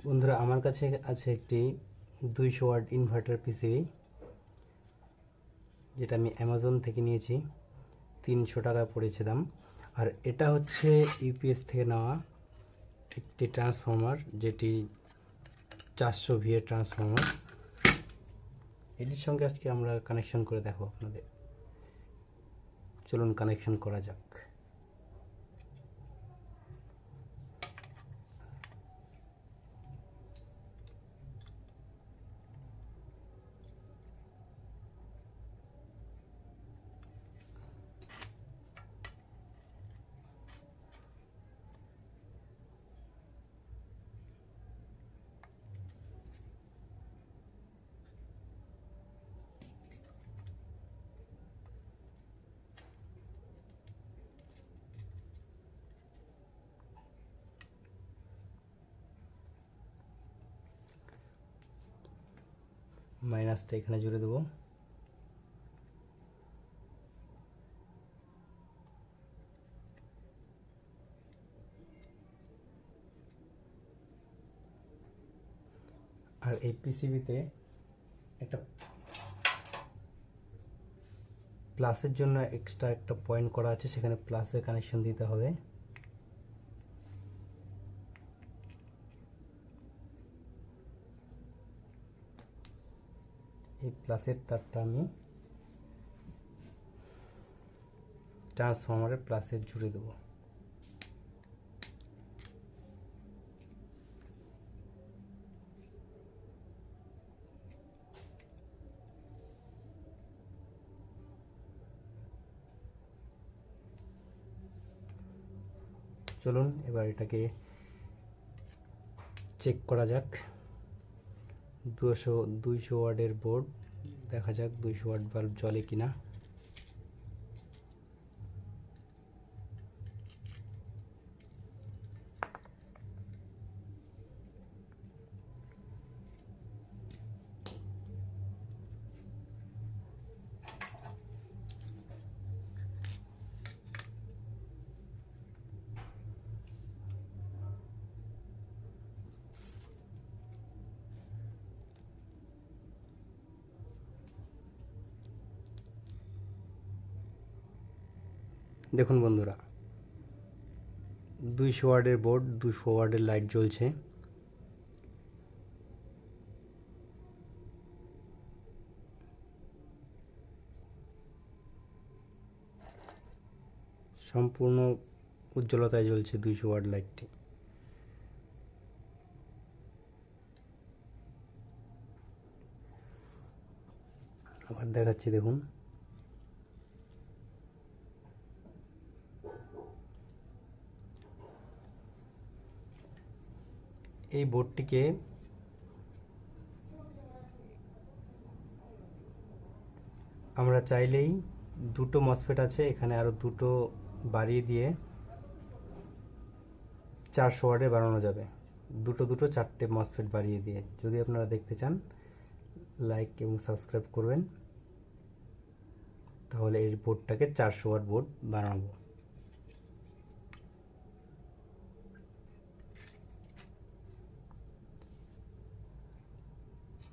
বন্ধুরা, আমার কাছে আছে একটি 200 ওয়াট ইনভার্টার পিসিবি, যেটা আমি অ্যামাজন থেকে নিয়েছি। 300 টাকা পড়েছে দাম। আর এটা হচ্ছে ইউপিএস থেকে নেওয়া একটি ট্রান্সফর্মার, যেটি 400 ভি এর ট্রান্সফর্মার। এটির সঙ্গে আজকে আমরা কানেকশন করে দেখো আপনাদের। চলুন কানেকশন করা যাক। মাইনাসটা এখানে জুড়ে দেবো। আর এই পিসিবিতে একটা প্লাসের জন্য এক্সট্রা একটা পয়েন্ট করা আছে, সেখানে প্লাসের কানেকশন দিতে হবে। এই প্লাসের তারটা আমি ট্রান্সফর্মারের প্লাসে জুড়ে দেবো। চলুন এবার এটাকে চেক করা যাক। 200 ওয়াটের বোর্ড, দেখা যাক 200 ওয়াট বাল্ব জ্বলে কিনা। দেখুন বন্ধুরা, 200 ওয়াটের বোর্ড, 200 ওয়াটের লাইট জ্বলছে। সম্পূর্ণ উজ্জ্বলতায় জ্বলছে 200 ওয়াট লাইটটি। আবার দেখাচ্ছি, দেখুন। এই বোর্ডটিকে আমরা চাইলেই দুটো মসফেট আছে, এখানে আরো দুটো বাড়িয়ে দিয়ে 400 ওয়াটে বাড়ানো যাবে। দুটো 4টে মসফেট বাড়িয়ে দিয়ে। যদি আপনারা দেখতে চান, লাইক এবং সাবস্ক্রাইব করবেন, তাহলে এই বোর্ডটাকে 400 ওয়াট বোর্ড বানাবো।